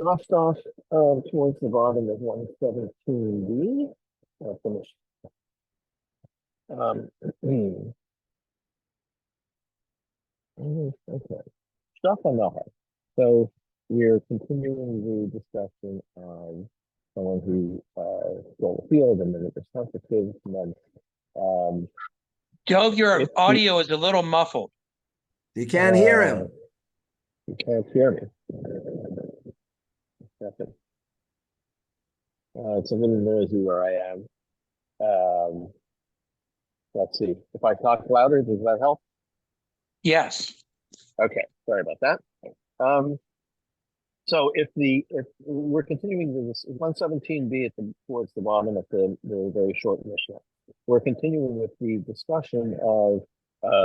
left off towards the bottom of 117b. I'll finish. Um, okay. Stuff on the heart. So we're continuing the discussion on someone who stole the field and then it was sensitive and then Joe, your if he, audio is a little muffled. You can't hear him. you can't hear me. Second. It's a little noisy where I am. Let's see. If I talk louder, does that help? Yes. Okay, sorry about that. So if we're continuing this 117b towards the bottom of the very short Mishnah, we're continuing with the discussion of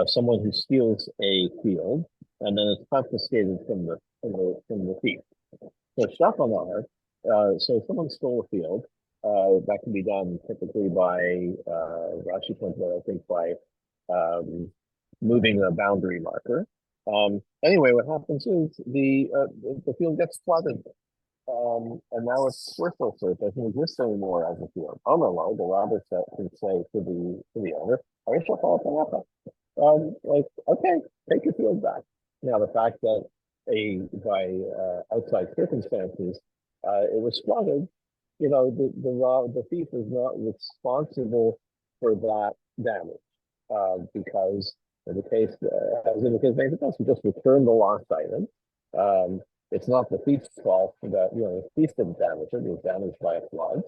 someone who steals a field and then it's confiscated from the thief. So Shafamar, so someone stole a field. That can be done typically by Rashi points out, I think by moving a boundary marker. Anyway, what happens is the field gets flooded, and now it's worthless. So it doesn't exist anymore as a field. Oh no, the robber can say to the owner, "I shall fall upon like okay, take your field back." Now the fact that by outside circumstances it was flooded, the thief is not responsible for that damage because in the case, as in the case of anything else, we just return the lost item. It's not the thief's fault that the thief didn't damage it; it was damaged by a flood.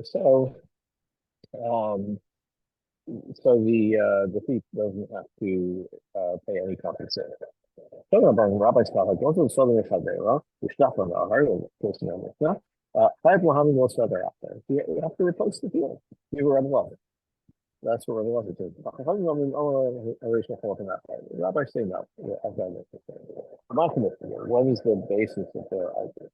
So, the thief doesn't have to pay any compensation. So, Rabbi Stahak, go to the southern Chadera, the Shtafan, the Ahar, posting on this. Five Mohammed will start thereafter. You have to repost the field. You were unloved. That's what Rabbi Lezer did. Rabbi say no. What is the basis of their argument?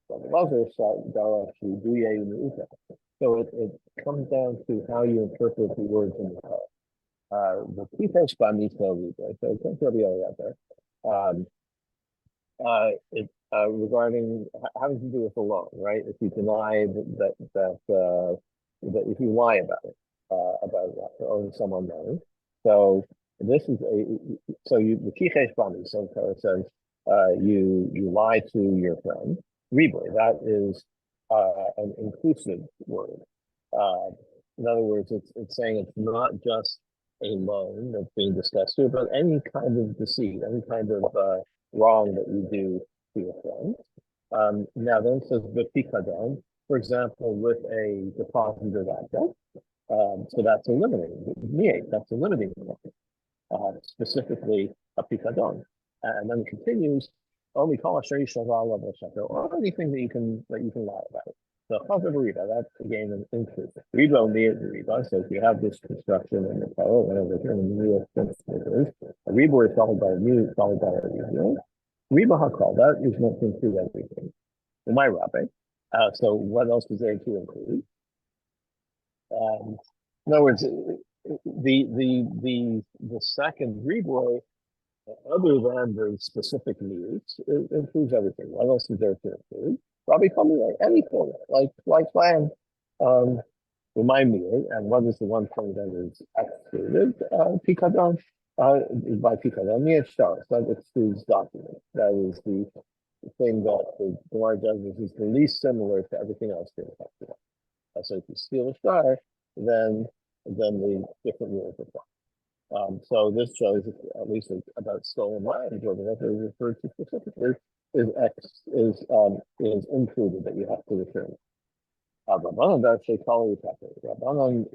So it comes down to how you interpret the words in the Torah. The Kipesh Bamito Libre. So it's going to be all out there. Regarding having to do with the loan, right? If you deny that if you lie about it. About that for owing someone money. So this is the kichesh bami. So it says you lie to your friend. Ribui, that is an inclusive word. In other words, it's saying it's not just a loan that's being discussed here, but any kind of deceit, any kind of wrong that you do to your friend. Now then it says the pikadon, for example, with a deposit of asset. So that's eliminating that's eliminating specifically a pikadon, and then it continues only call a shari shaval of a shekel or anything that you can lie about it. So chazav riba, that's again an increase. Riba only is riba. So if you have this construction in the Torah, whatever the real sense is, a riba is followed by a new followed by a riba. Riba hakal, that is meant to include everything. In my rabbi. So what else is there to include? In other words, the second reboy, other than the specific needs, it includes everything. What else is there to include? Probably like any format, like land. Remind me, and what is the one thing that is excluded? Pikadon, by Pikadon, Mi'eshtar, that excludes documents. That is the thing that the Gemara does is the least similar to everything else being talked about. So if you steal a star, then the different rules apply. So this shows at least about stolen land, or whatever is referred to specifically, is included that you have to return. Rabbanon actually call it Rabbanon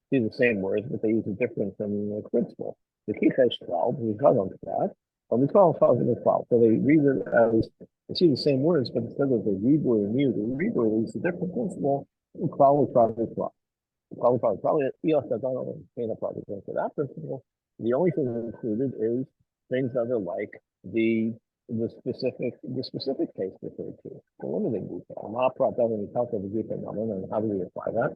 see the same words, but they use a different principle. The Kichesh 12, we call on that, and we call positive 12. So they read it as they see the same words, but instead of the Hebrew and New, the Hebrew is a different principle. We call it positive 12. Probably EOS does not maintain a project for that principle. The only thing included is things that are like the specific case referred to, the limiting detail. Mahaprat doesn't talk of the detail and how do we apply that?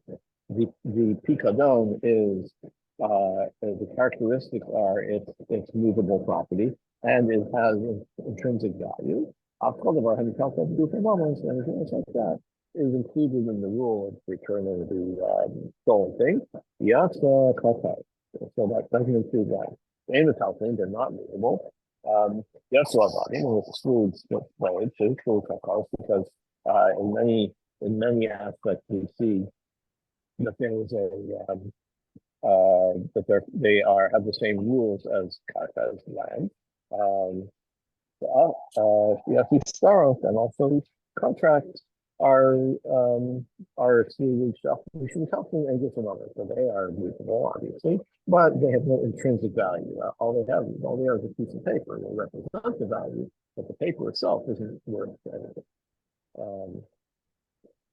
The Pikadon is the characteristics are it's movable property and it has intrinsic value. I'll call the having calculated do for moments and things like that is included in the rule of returning the stolen thing. Yes, so that doesn't include that. In the thing, they're not movable. Yes, and it excludes the blades, it excludes cars because in many aspects we see that there is that they have the same rules as land. Yes, these sorrows and also contracts are excluded shuffling agents and others, so they are movable, obviously, but they have no intrinsic value. All they have is a piece of paper that represents the value, but the paper itself isn't worth anything.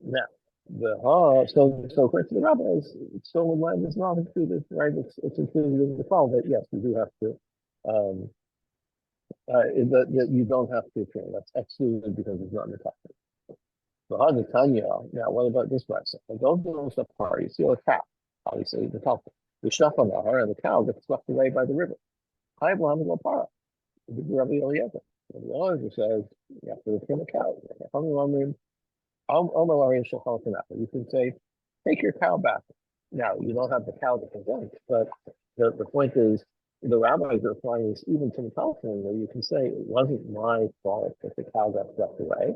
Now, so according to the rabbis, stolen land is not included, right? It's included in the fall, but yes, we do have to. That you don't have to train. That's excluded because it's not in the topic. So how does Tanya? Now, what about this lesson? Those are the part. You see a cow, obviously the top. The stuff on the heart and the cow gets swept away by the river. I have one para. Rabbi Eliezer. Rabbi Eliezer says you have to return the cow. You can say, take your cow back. Now, you don't have the cow to present, but the point is, the rabbis are applying this even to the counseling, where you can say, it wasn't my fault that the cow got swept away.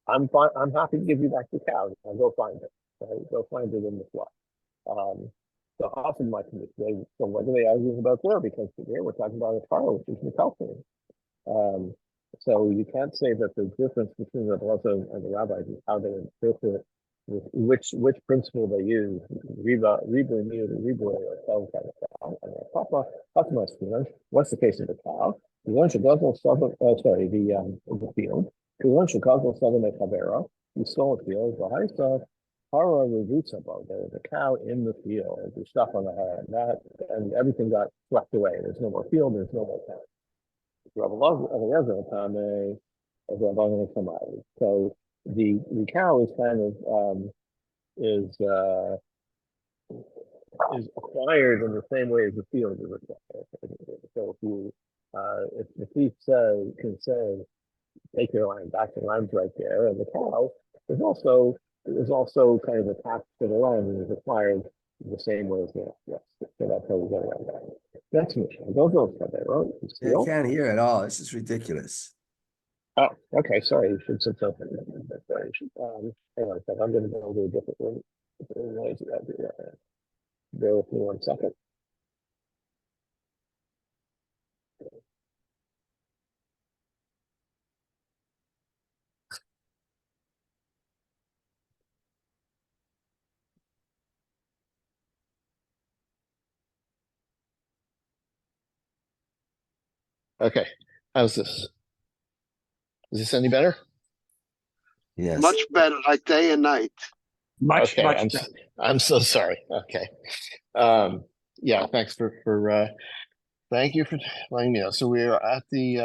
I'm fine. I'm happy to give you back the cow. I'll go find it. Right? Go find it in the flood. So often my committee, so what are they arguing about there? Because today we're talking about a car, which is the counseling. So you can't say that the difference between the Blazo and the rabbis is how they interpret which principle they use. Reba or what's the case of the cow? The one should go southern. The field. The one should go southern at Havera. You stole a field. The high stuff. Hara roots about there was a cow in the field. There's stuff on the head, and everything got swept away. There's no more field. There's no more cow. So the cow is kind of is acquired in the same way as the field is acquired. So if the thief can say, take your land back, the land's right there, and the cow is also kind of attached to the land and is acquired the same way as the yes. So that's how we get around that. That's Mishnah. Those I can't hear at all. This is ridiculous. Oh, okay. Sorry, you should say something. Sorry, hang on a second. I'm going to go to a different room. Bear with me 1 second. Okay, how's this? Is this any better? Yes. Much better, like day and night. Much better. I'm so sorry. Okay. Yeah, thanks for thank you for letting me know. So we are at the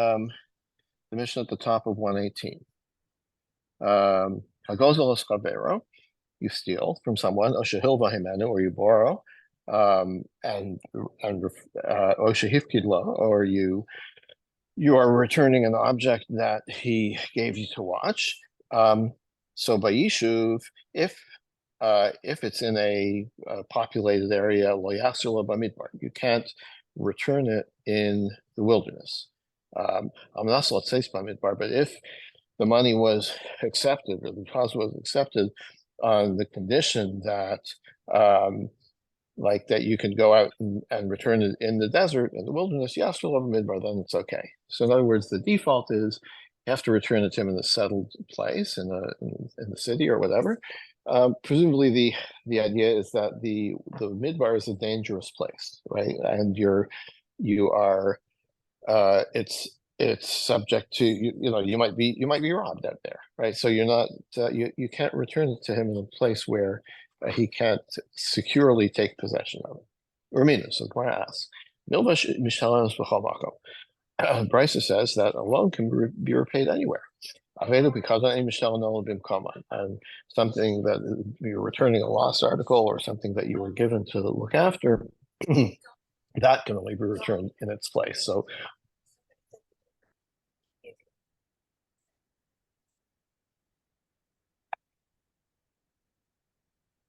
mission at the top of 118. You steal from someone, or you borrow, or you are returning an object that he gave you to watch. So by Yishuv, if it's in a populated area, you can't return it in the wilderness. But if the money was accepted, or the deposit was accepted on the condition that like that you can go out and return it in the desert, in the wilderness, then it's okay. So in other words, the default is you have to return it to him in a settled place in the city or whatever. Presumably the idea is that the midbar is a dangerous place, right? And you are it's subject to you might be robbed out there, right? So you're not you can't return it to him in a place where he can't securely take possession of it. Ramina, so the Gemara asks, Brysa says that a loan can be repaid anywhere. And something that you're returning a lost article or something that you were given to look after, that can only be returned in its place. So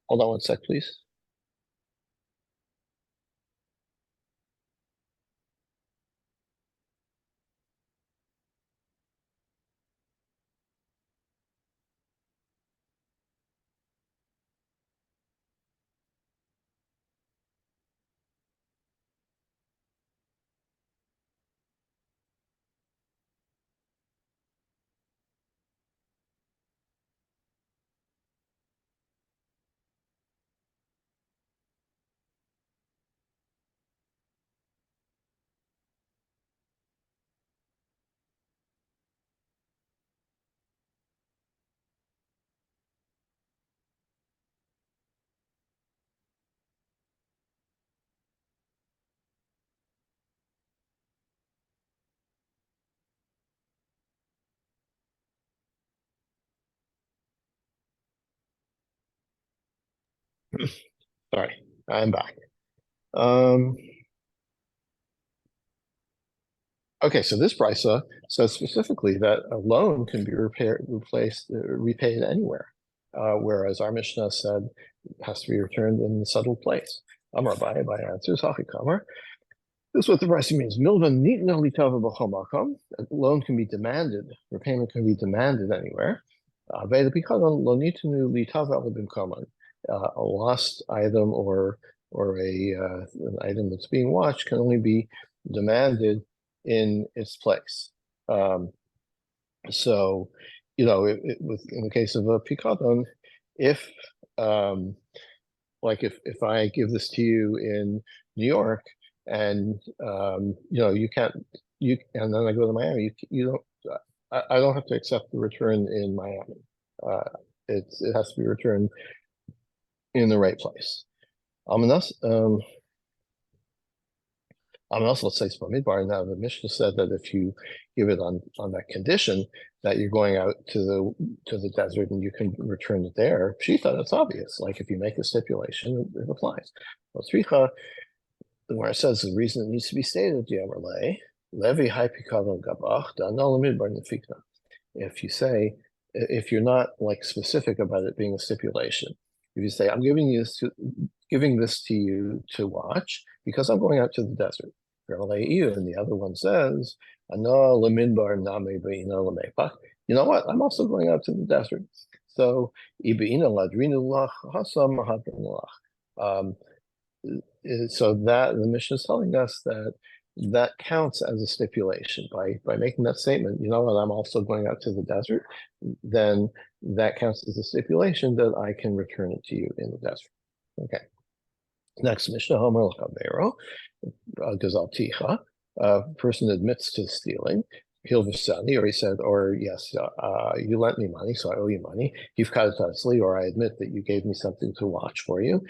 Hold on one sec, please. Sorry, I'm back. Okay, so this brisa says specifically that a loan can be repaid anywhere, whereas our Mishnah said it has to be returned in the settled place. Amar by answers Hachi Kamar. This is what the brisa means. Milvan nitna litava b'chol makom. A loan can be demanded, repayment can be demanded anywhere. Veda pikadon lo nitnu litava b'mkomon. A lost item or an item that's being watched can only be demanded in its place. So, in the case of a pikadon, if if I give this to you in New York and you can't, and then I go to Miami, you don't, I don't have to accept the return in Miami. It has to be returned in the right place. Let's say Midbar. Now the Mishnah said that if you give it on that condition that you're going out to the desert and you can return it there, Pshita, that's obvious. Like if you make a stipulation, it applies. Well, Tzricha, where it says the reason it needs to be stated, Levi Haipikadon Gabach, Danal Midbar Nefikna. If you say, if you're not like specific about it being a stipulation, if you say, I'm giving this to you to watch because I'm going out to the desert. And the other one says, you know what? I'm also going out to the desert. So so that the Mishnah is telling us that counts as a stipulation by making that statement. You know what? I'm also going out to the desert. Then that counts as a stipulation that I can return it to you in the desert. Okay. Next Mishnah, Homer L'Chavero, Gazal Ticha. A person admits to stealing. Hilvasani, or he said, or yes, you lent me money, so I owe you money. You've katasli, or I admit that you gave me something to watch for you.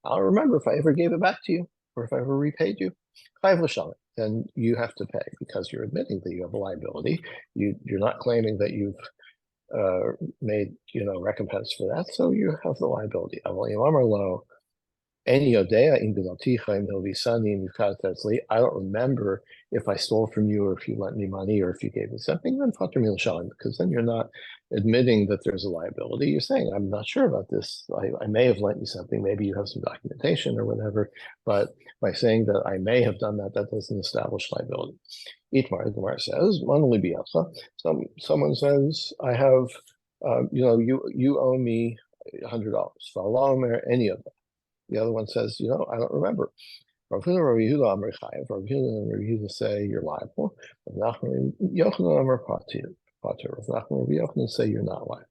I'll remember if I ever gave it back to you, or if I ever repaid you. Then you have to pay because you're admitting that you have a liability. You're not claiming that you've made recompense for that, so you have the liability. I don't remember if I stole from you or if you lent me money or if you gave me something, then because then you're not admitting that there's a liability. You're saying, I'm not sure about this. I may have lent you something. Maybe you have some documentation or whatever. But by saying that I may have done that, that doesn't establish liability. Itmar, the Gemara says, someone says, I have, you owe me $100. Any of them. The other one says, I don't remember. Rav Huna and Rav Yehuda say you're liable. Rav Yochanan Amar Pater. Rav Nachman and Rav Yochanan say you're not liable.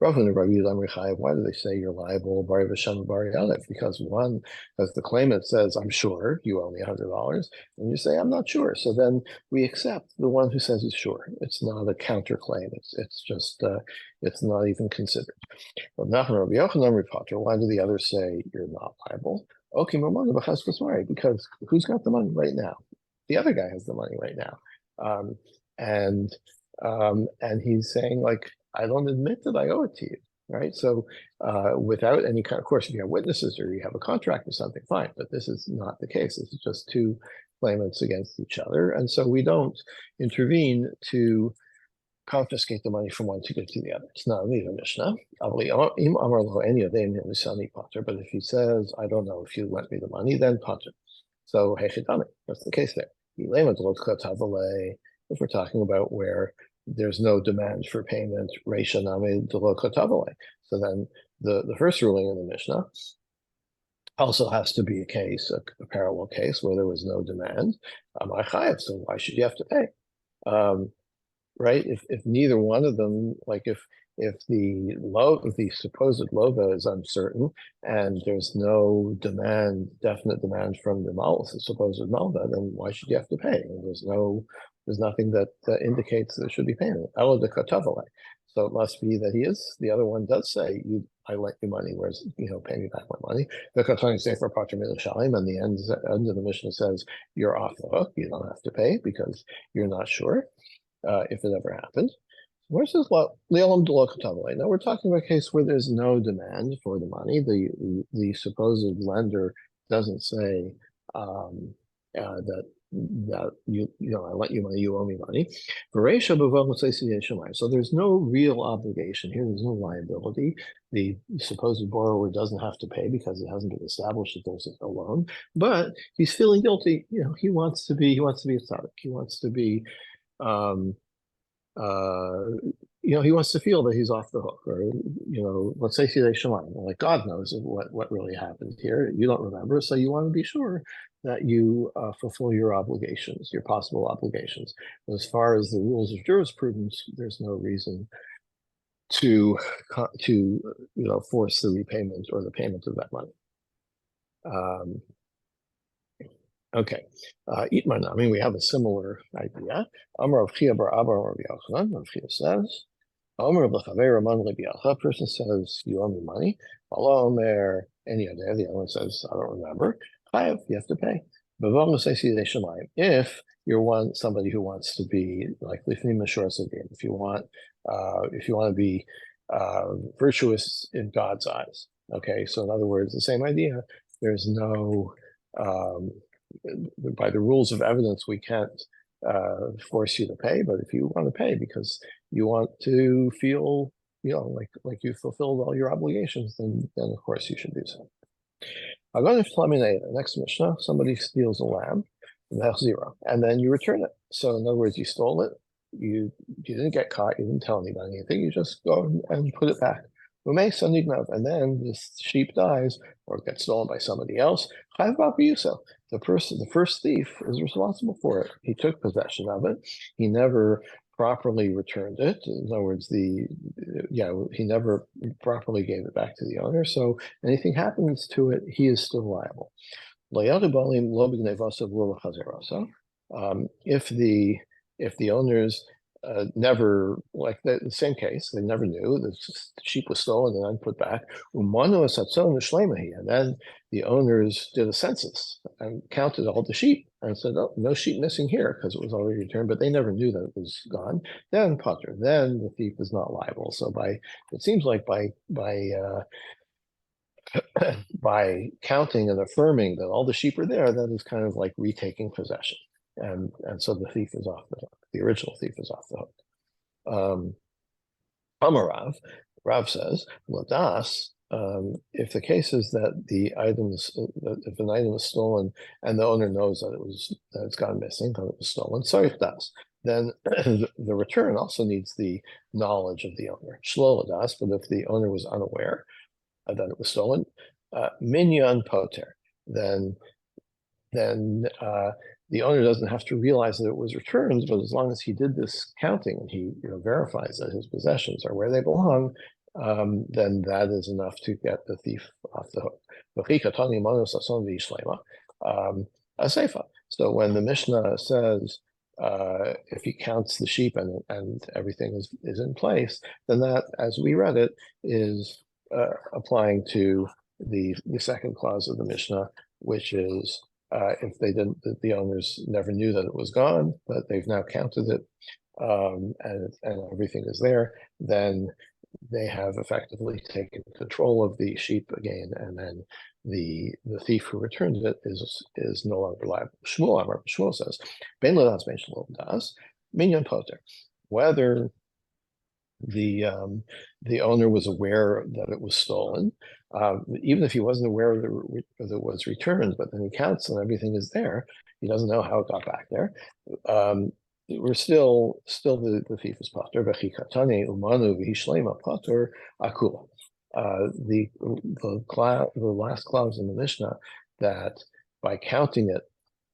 Rav Huna and Rav Yehuda, why do they say you're liable? Bari V'Shem Bari Aleph, because one, as the claimant says, I'm sure you owe me $100, and you say I'm not sure. So then we accept the one who says is sure. It's not a counterclaim. It's just it's not even considered. Rav Nachman and Rav Yochanan Amar Pater. Why do the others say you're not liable? Okay, because who's got the money right now? The other guy has the money right now, and he's saying like, I don't admit that I owe it to you, right? So without any kind, of course, if you have witnesses or you have a contract or something, fine. But this is not the case. This is just two claimants against each other, and so we don't intervene to confiscate the money from one to give to the other. It's not a Mishnah. But if he says, I don't know if you lent me the money, then pater. So hechidami, what's the case there? If we're talking about where there's no demand for payment, reisha nami delo kotavale. So then the first ruling in the Mishnah also has to be a case, a parallel case where there was no demand. So why should you have to pay? Right? If neither one of them, like if the supposed lova is uncertain and there's no definite demand from the supposed malva, then why should you have to pay? And there's nothing that indicates there should be payment. So it must be that the other one does say, I lent you money, whereas, pay me back my money. The Katani say for Pater Milashalim, and the end of the Mishnah says, you're off the hook, you don't have to pay because you're not sure if it ever happened. Where's this Leolam Delo Katavale? Now we're talking about a case where there's no demand for the money. The supposed lender doesn't say that I let you money, you owe me money. So there's no real obligation here. There's no liability. The supposed borrower doesn't have to pay because it hasn't been established that there's a loan. But he's feeling guilty. He wants to be a tzaddik. He wants to be he wants to feel that he's off the hook, or let's say like God knows what really happened here. You don't remember, so you want to be sure that you fulfill your obligations, your possible obligations. But as far as the rules of jurisprudence, there's no reason to force the repayment or the payment of that money. Okay, Itman, we have a similar idea. Amar of Chia bar Abba Rav Yochanan, Rav Chia says, Amar of L'chaver Raman Rabbi Yochanan, person says, you owe me money. Allah Omer, any other, the other one says, I don't remember. Chayav, you have to pay. If you're somebody who wants to be like Lifnim Mashur Sadim, if you want to be virtuous in God's eyes. Okay, so in other words, the same idea. There's no by the rules of evidence, we can't force you to pay. But if you want to pay because you want to feel, like you fulfilled all your obligations, then of course you should do so. The next Mishnah, somebody steals a lamb from the zero, and then you return it. So in other words, you stole it. You didn't get caught. You didn't tell anybody anything. You just go and put it back. And then this sheep dies or gets stolen by somebody else. The first thief is responsible for it. He took possession of it. He never properly returned it. In other words, he never properly gave it back to the owner. So anything happens to it, he is still liable. If the owners never, like the same case, they never knew the sheep was stolen and then put back. And then the owners did a census and counted all the sheep and said, "Oh, no sheep missing here," because it was already returned, but they never knew that it was gone. Then pater, then the thief is not liable. So it seems like by counting and affirming that all the sheep are there, that is kind of like retaking possession. And so the thief is off the hook. The original thief is off the hook. Amarav, Rav says, Ladas, if the case is that if an item is stolen and the owner knows that it's gone missing, that it was stolen, sorry if das, then the return also needs the knowledge of the owner. Shlo Ladas, but if the owner was unaware that it was stolen, minyan poter, then the owner doesn't have to realize that it was returned, but as long as he did this counting and he verifies that his possessions are where they belong, then that is enough to get the thief off the hook. So when the Mishnah says if he counts the sheep and everything is in place, then that, as we read it, is applying to the second clause of the Mishnah, which is if the owners never knew that it was gone, but they've now counted it, and everything is there, then they have effectively taken control of the sheep again, and then the thief who returned it is no longer liable. Shmuel says, "Ben ladas ben shlo das minyan poter." Whether the owner was aware that it was stolen. Even if he wasn't aware that it was returned, but then he counts and everything is there. He doesn't know how it got back there. We're still the thief is patur. V'chikatane umanu v'hishlema patur akula. The last clause in the Mishnah that by counting it,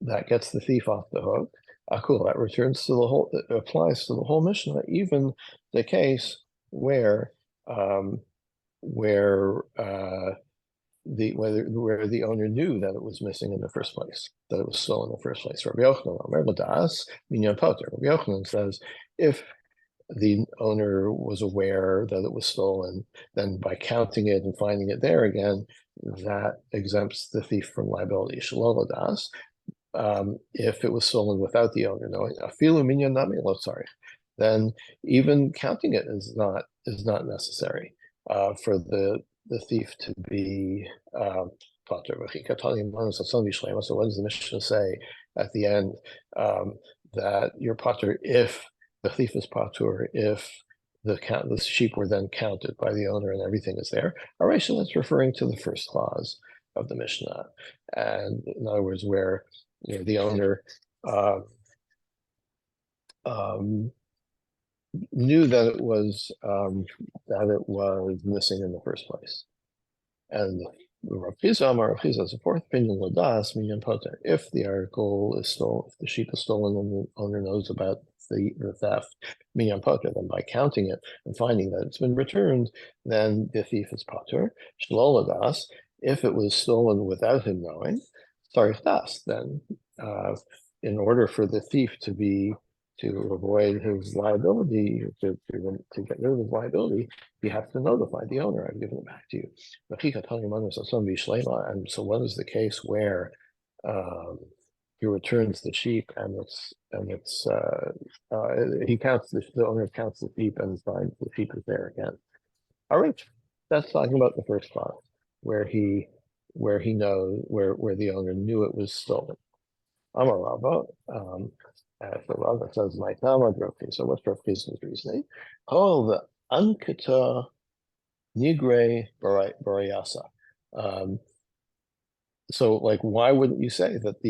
that gets the thief off the hook. Akula, that returns to the whole. It applies to the whole Mishnah, even the case where the owner knew that it was missing in the first place, that it was stolen in the first place. Rabbi Yochanan says, if the owner was aware that it was stolen, then by counting it and finding it there again, that exempts the thief from liability. Shalom das. If it was stolen without the owner knowing, then even counting it is not necessary for the thief to be patur. So what does the Mishnah say at the end? That you're patur if the thief is patur if the sheep were then counted by the owner and everything is there. All right, so that's referring to the first clause of the Mishnah, and in other words, where the owner knew that it was missing in the first place. And the Rav Chiza is the fourth opinion, Ladas minyan poter. If the article is stolen, if the sheep is stolen and the owner knows about the theft, minyan poter, then by counting it and finding that it's been returned, then the thief is poter. Shlo ladas, if it was stolen without him knowing, sarich das, then in order for the thief to avoid his liability, to get rid of his liability, you have to notify the owner, I've given it back to you. And so what is the case where he returns the sheep and he counts the owner counts the sheep and finds the sheep is there again. All right, that's talking about the first clause where he knows where the owner knew it was stolen. Amar Rava, so Rava says, "My Kamma Drofi." So what's Rav Chiza's reasoning? Oh, the Ankita Nigre Barayasa. So, like, why wouldn't you say that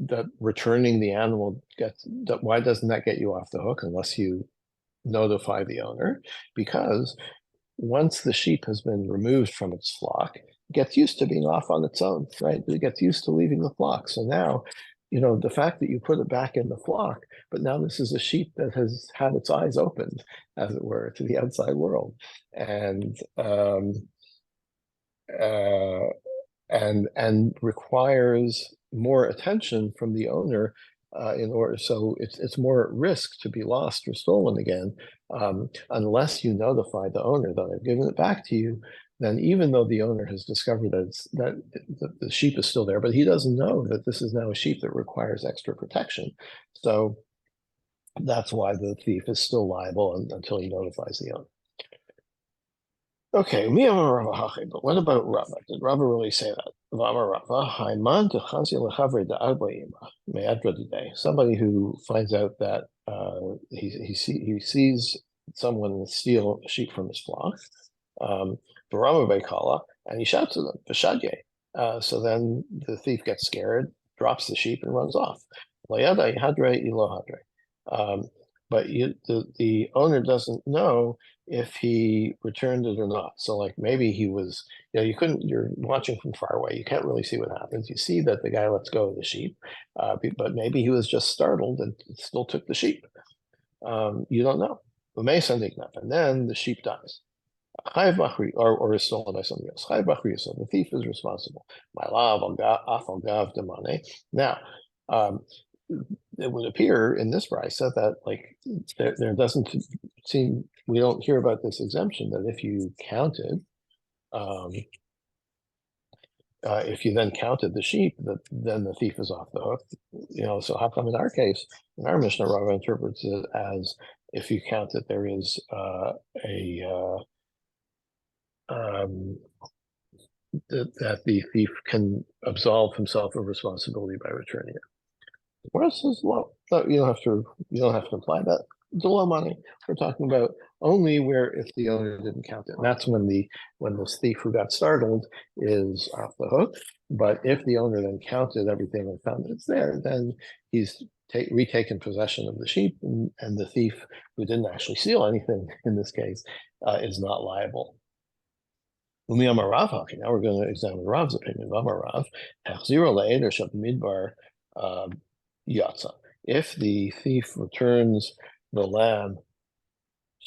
that returning the animal why doesn't that get you off the hook unless you notify the owner? Because once the sheep has been removed from its flock, it gets used to being off on its own, right? It gets used to leaving the flock. So now, the fact that you put it back in the flock, but now this is a sheep that has had its eyes opened, as it were, to the outside world, and requires more attention from the owner in order. So it's more at risk to be lost or stolen again, unless you notify the owner that I've given it back to you. Then even though the owner has discovered that the sheep is still there, but he doesn't know that this is now a sheep that requires extra protection. So that's why the thief is still liable until he notifies the owner. Okay, but what about Rava? Did Rava really say that? Somebody who finds out that he sees someone steal a sheep from his flock, and he shouts to them, so then the thief gets scared, drops the sheep, and runs off. But the owner doesn't know if he returned it or not. So like maybe he was, you're watching from far away. You can't really see what happens. You see that the guy lets go of the sheep, but maybe he was just startled and still took the sheep. You don't know. And then the sheep dies. Or is stolen by somebody else. So the thief is responsible. Now, it would appear in this brisa that there doesn't seem, we don't hear about this exemption that if you counted, if you then counted the sheep, then the thief is off the hook. So how come in our case, in our Mishnah, Rava interprets it as if you count it, there is that the thief can absolve himself of responsibility by returning it. Whereas says, well, you don't have to You don't have to apply that. It's a low money. We're talking about only where if the owner didn't count it. And that's when this thief who got startled is off the hook. But if the owner then counted everything and found it's there, then he's retaken possession of the sheep, and the thief who didn't actually steal anything in this case is not liable. Now we're going to examine Rav's opinion. If the thief returns the lamb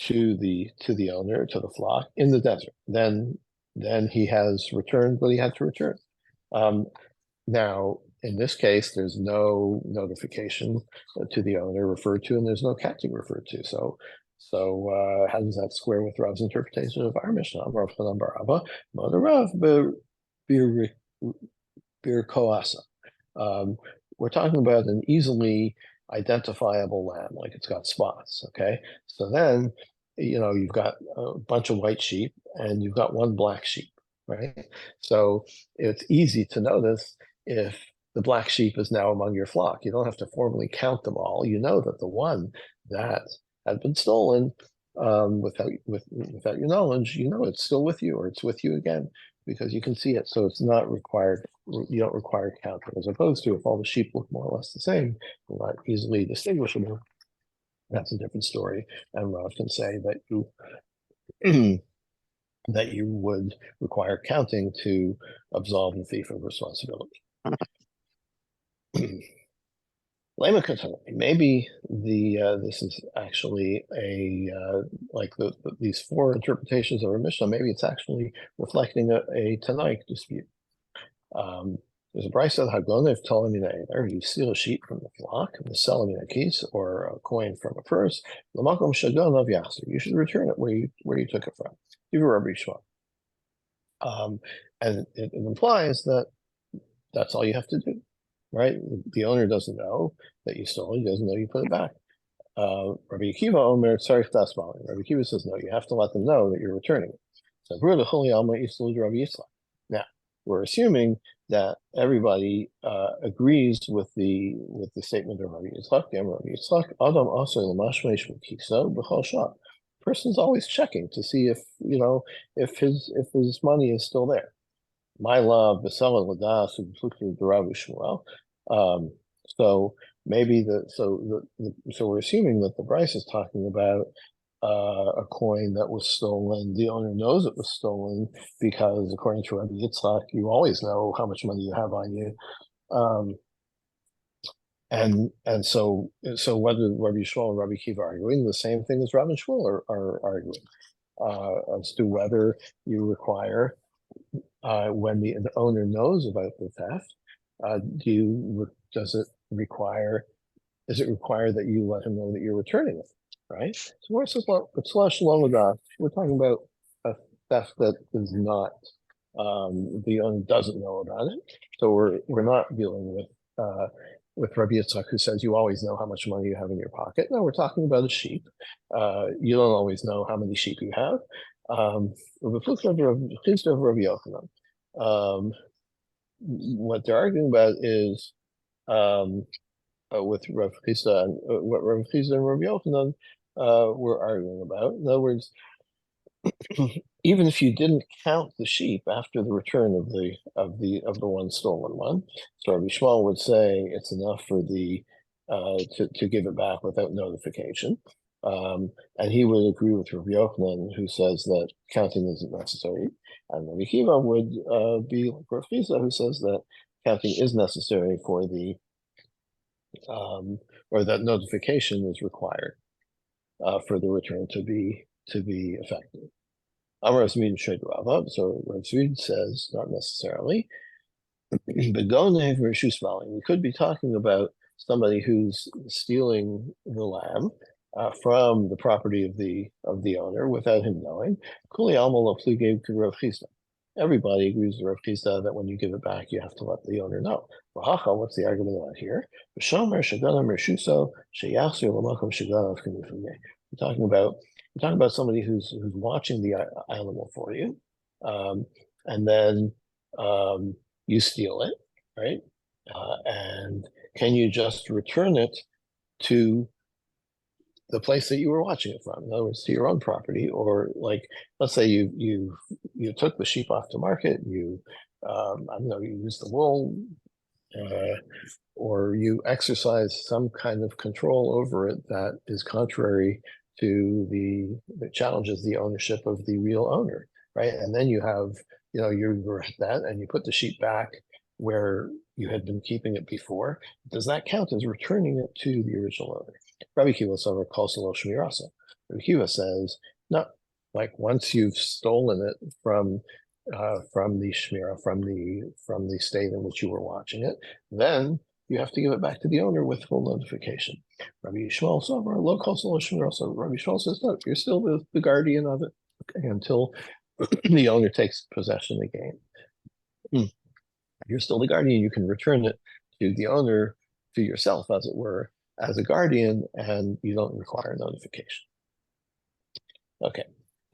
to the owner, to the flock in the desert, then he has returned what he had to return. Now, in this case, there's no notification to the owner referred to, and there's no counting referred to. So how does that square with Rav's interpretation of our Mishnah? Rav Chanan bar Abba, Mother Rav Bir Koasa. We're talking about an easily identifiable lamb, like it's got spots. Okay, so then you've got a bunch of white sheep and you've got one black sheep, right? So it's easy to notice if the black sheep is now among your flock. You don't have to formally count them all. You know that the one that had been stolen without your knowledge, it's still with you, or it's with you again, because you can see it. So it's not required. You don't require counting, as opposed to if all the sheep look more or less the same, they're not easily distinguishable. That's a different story. And Rav can say that you would require counting to absolve the thief of responsibility. Maybe this is actually like these four interpretations of our Mishnah. Maybe it's actually reflecting a Tanaik dispute. There's a brayso that Hagonev told me that you steal a sheep from the flock, the sell a keys or a coin from a purse. You should return it where you took it from. Give a Rabbi Shmuel. And it implies that that's all you have to do, right? The owner doesn't know that you stole it. He doesn't know you put it back. Rabbi Akiva Omer Tzarich Tasmalim. Rabbi Akiva says no. You have to let them know that you're returning it. So now we're assuming that everybody agrees with the statement of Rabbi Yitzchak. Rabbi Yitzchak Adam also l'mashmeish v'kiso b'chol shah. Person's always checking to see if his money is still there. My love, Vesela Ladas, who the Rabbi Shmuel. So maybe so we're assuming that the Bryce is talking about a coin that was stolen. The owner knows it was stolen because, according to Rabbi Yitzchak, you always know how much money you have on you. And so whether Rabbi Shmuel and Rabbi Kiva are arguing the same thing as Rabbi Shmuel are arguing as to whether you require when the owner knows about the theft, is it require that you let him know that you're returning it, right? So we're talking about a theft that is not the owner doesn't know about it. So we're not dealing with Rabbi Yitzchak, who says you always know how much money you have in your pocket. No, we're talking about a sheep. You don't always know how many sheep you have. What they're arguing about is with Rav Chisda and what Rav Chisda and Rav Yochanan were arguing about. In other words, even if you didn't count the sheep after the return of the one stolen one, so Rabbi Shmuel would say it's enough for the to give it back without notification. And he would agree with Rabbi Yochanan, who says that counting isn't necessary. And Rabbi Kiva would be like Rav Chisda, who says that counting is necessary for the or that notification is required for the return to be effective. Amar Zvid Shed Rava, so Rav Zvid says not necessarily. We could be talking about somebody who's stealing the lamb from the property of the owner without him knowing. Everybody agrees with Rav Chisda that when you give it back, you have to let the owner know. What's the argument out here? We're talking about somebody who's watching the animal for you, and then you steal it, right? And can you just return it to the place that you were watching it from, in other words, to your own property, or like, let's say you took the sheep off to market, I don't know, you used the wool, or you exercise some kind of control over it that is contrary to that challenges the ownership of the real owner, right? And then you have, you regret that, and you put the sheep back where you had been keeping it before. Does that count as returning it to the original owner? Rabbi Kiva over Koselo Shmirasa. Rabbi Kiva says, no, like once you've stolen it from the Shmira, from the state in which you were watching it, then you have to give it back to the owner with full notification. Rabbi Yishmael Sover, low Koselo Shmirasa. Rabbi Yishmael says, no, you're still the guardian of it, okay, until the owner takes possession again. You're still the guardian. You can return it to the owner, to yourself, as it were, as a guardian, and you don't require notification. Okay.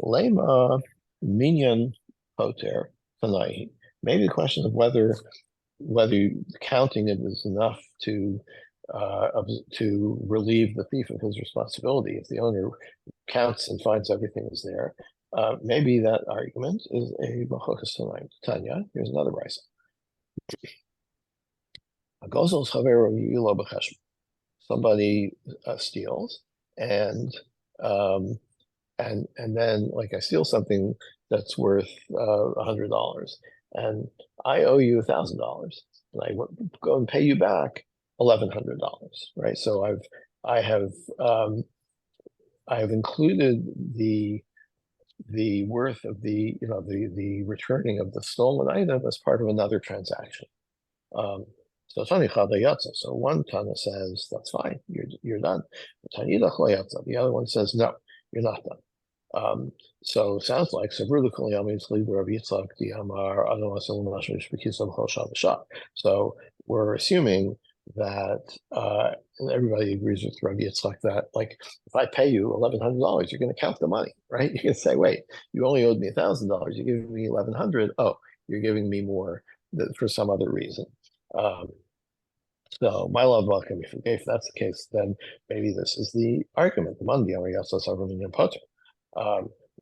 Lema minyan poter tanai. Maybe the question of whether counting it is enough to relieve the thief of his responsibility. If the owner counts and finds everything is there, maybe that argument is a machokas tanai. Tanya, here's another brisa. Somebody steals, and then, like, I steal something that's worth $100, and I owe you $1,000, and I go and pay you back $1,100, right? So I have included the worth of the returning of the stolen item as part of another transaction. So one Tana says, that's fine, you're done. The other one says, no, you're not done. So it sounds like so we're assuming that everybody agrees with Rabbi Yitzchak that, like, if I pay you $1,100, you're going to count the money, right? You can say, wait, you only owed me $1,000, you're giving me $1,100. Oh, you're giving me more for some other reason. So my love can be forgave. If that's the case, then maybe this is the argument. The Monday potter.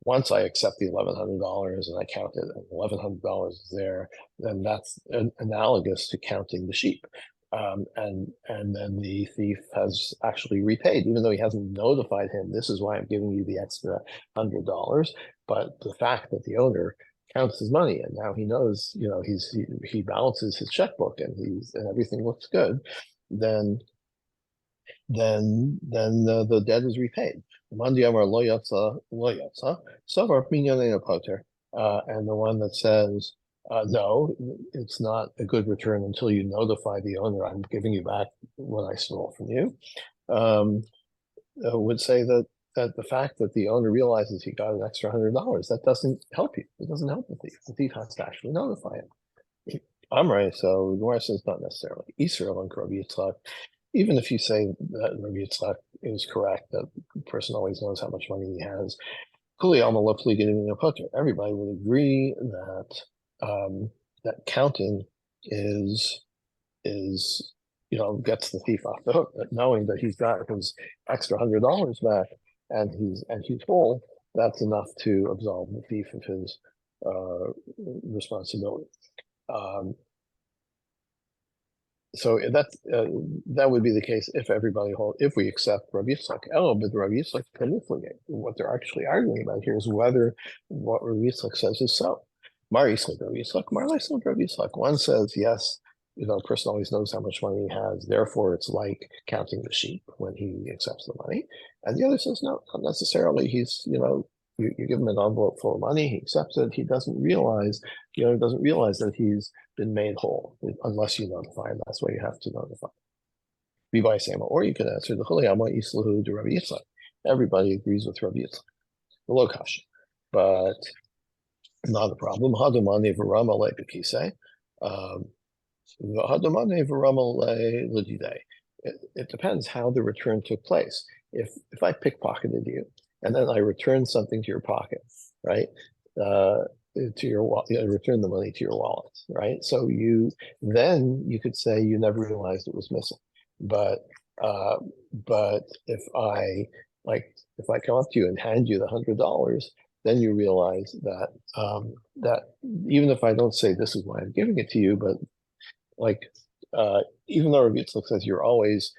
Once I accept the $1,100 and I count it, and $1,100 is there, then that's analogous to counting the sheep. And then the thief has actually repaid, even though he hasn't notified him. This is why I'm giving you the extra $100. But the fact that the owner counts his money, and now he knows, he balances his checkbook, and everything looks good, then the debt is repaid. And the one that says, no, it's not a good return until you notify the owner I'm giving you back what I stole from you, would say that the fact that the owner realizes he got an extra $100, that doesn't help you. It doesn't help the thief. The thief has to actually notify him. I'm right. So Gemara says not necessarily. Israel and Rabbi Yitzchak, even if you say that Rabbi Yitzchak is correct, that the person always knows how much money he has, everybody would agree that that counting is gets the thief off the hook. That knowing that he's got his extra $100 back, and he's full, that's enough to absolve the thief of his responsibility. So that would be the case if we accept Rabbi Yitzchak. But Rabbi Yitzchak, what they're actually arguing about here is whether what Rabbi Yitzchak says is so. Mar Yitzchak, Rabbi Yitzchak, Mar Yitzchak, Rabbi Yitzchak. One says, yes, the person always knows how much money he has, therefore it's like counting the sheep when he accepts the money. And the other says, no, not necessarily. He's, you give him an envelope full of money, he accepts it, he doesn't realize that he's been made whole unless you notify him. That's why you have to notify. Or you can answer the Chulei Islahu to Rabbi Yitzchak. Everybody agrees with Rabbi Yitzchak. The Lokash. But not a problem. Hadamani Varama Le Bekise. It depends how the return took place. If I pickpocketed you and then I return something to your pocket, right? To your wallet, return the money to your wallet, right? So you could say you never realized it was missing. But if I Like if I come up to you and hand you the $100, then you realize that that even if I don't say this is why I'm giving it to you, but like even though Rabbi Yitzchak says you're always,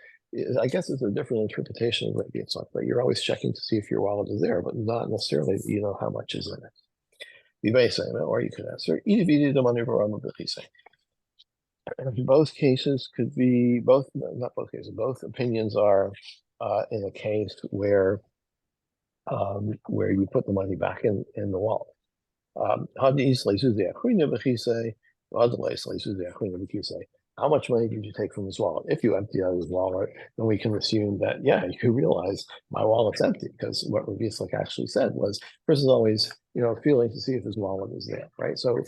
I guess it's a different interpretation of Rabbi Yitzchak, but you're always checking to see if your wallet is there, but not necessarily that you know how much is in it. You may say, or you could answer, both cases could be both, not both cases, both opinions are in a case where you put the money back in the wallet. How much money did you take from his wallet? If you empty out his wallet, then we can assume that, yeah, you realize my wallet's empty, because what Rabbi Yitzchak actually said was, person's always, feeling to see if his wallet is there, right? So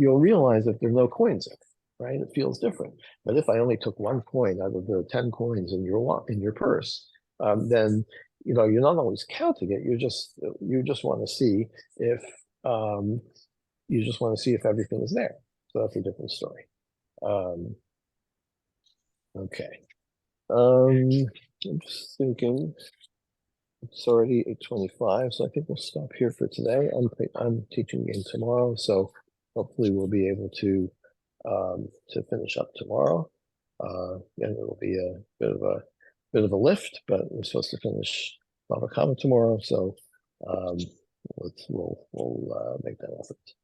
you'll realize that there's no coins in it, right? It feels different. But if I only took one coin out of the 10 coins in your purse, then you're not always counting it. You just want to see if everything is there. So that's a different story. Okay. I'm just thinking it's already 8:25, so I think we'll stop here for today. I'm teaching again tomorrow, so hopefully we'll be able to finish up tomorrow. And it'll be a bit of a lift, but we're supposed to finish Bava Kamma tomorrow, so we'll make that effort.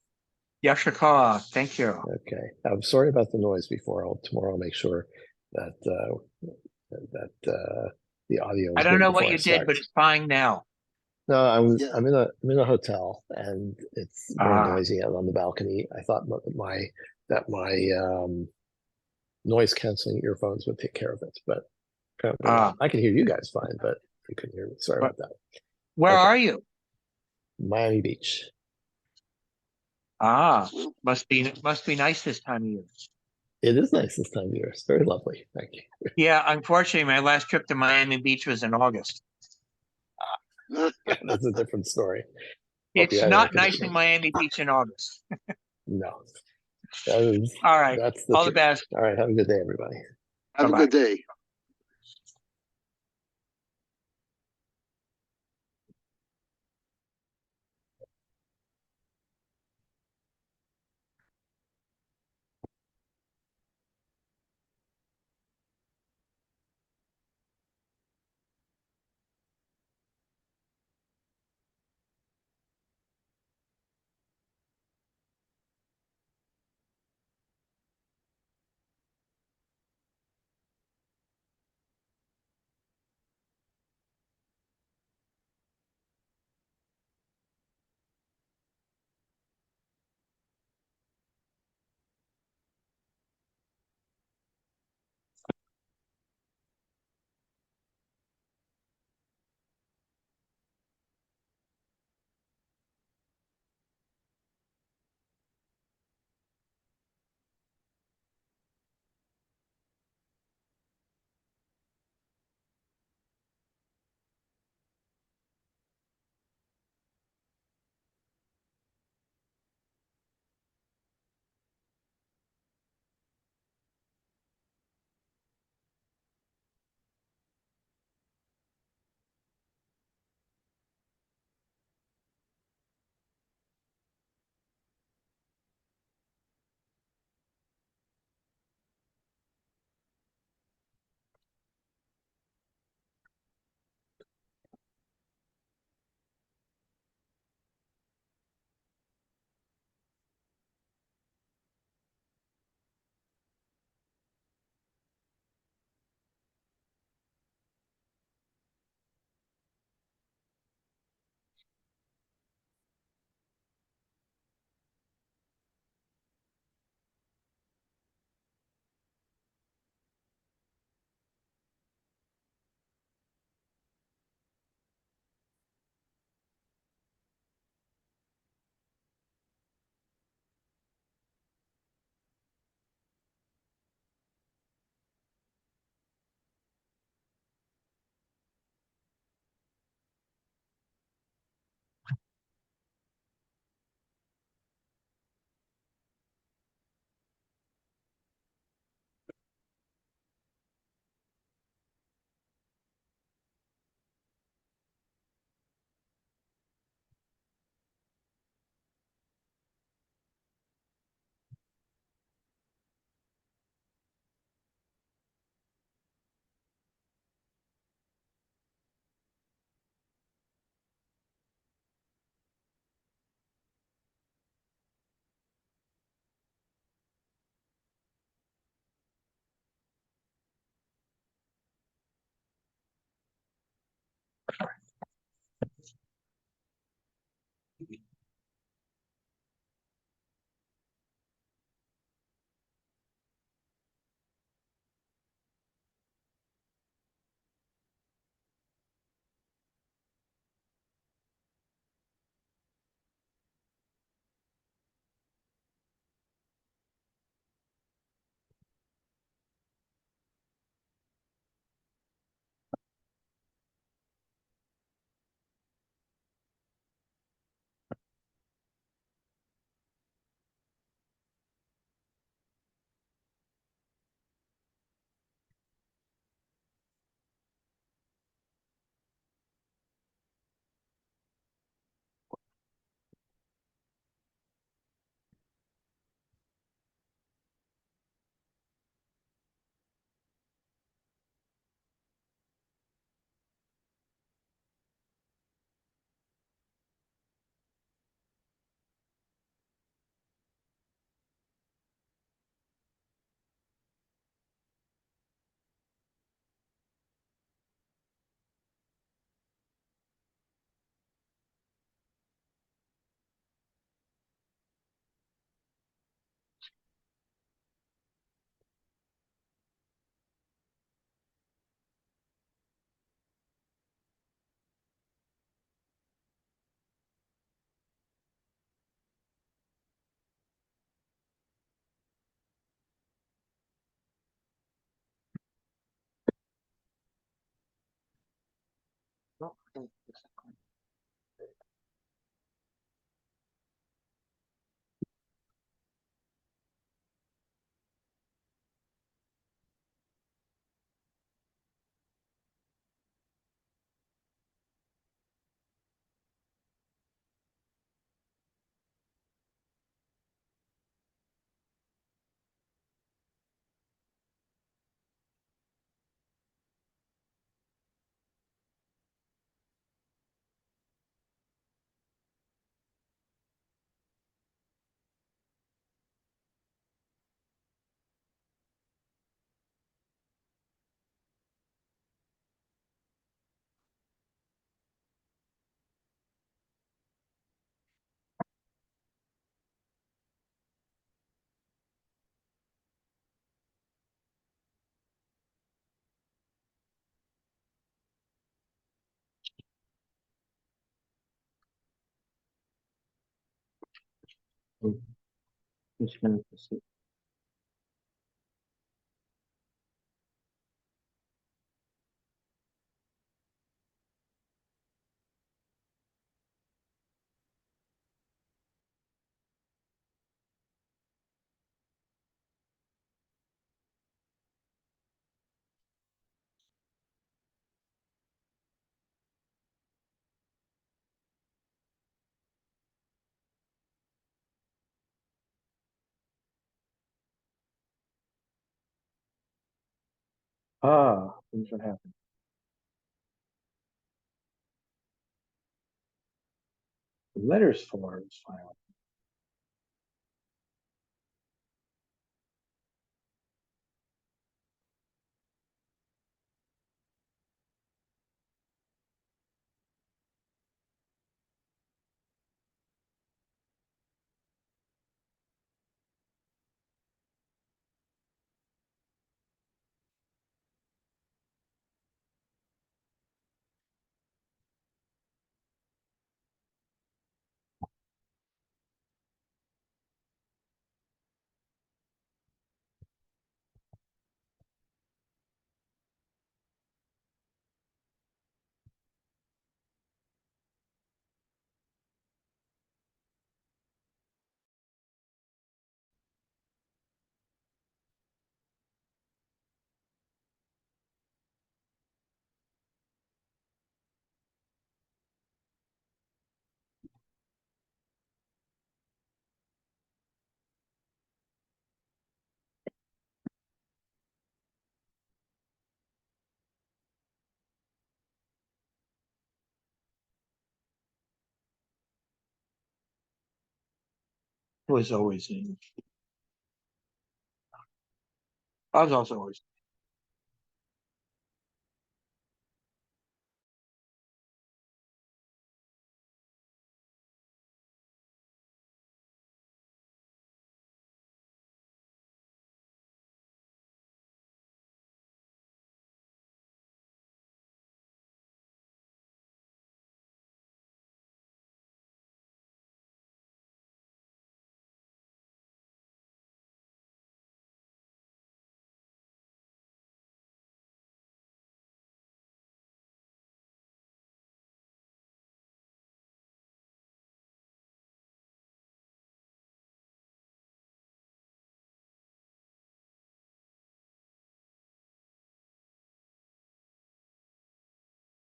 Yashika, thank you. Okay, I'm sorry about the noise before. Tomorrow I'll make sure that the audio I is don't good know what before I you did, start. but it's fine now. No, Yeah. I'm in a hotel and it's very noisy out on the balcony. I thought my noise canceling earphones would take care of it, but apparently not. I can hear you guys fine, but you couldn't hear me. Sorry about that. Where Okay. are you? Miami Beach. Must be nice this time of year. It is nice this time of year. It's very lovely. Thank you. Yeah, unfortunately, my last trip to Miami Beach was in August. Yeah, that's a different story. Hope you It's had not air nice in conditioning. Miami Beach in August. No, All right. that's the All the truth. best. All right, have a good day, everybody. Have a Bye-bye. good day. Just gonna see. Things what happened. Letters for is fine. Was always in. I was also always.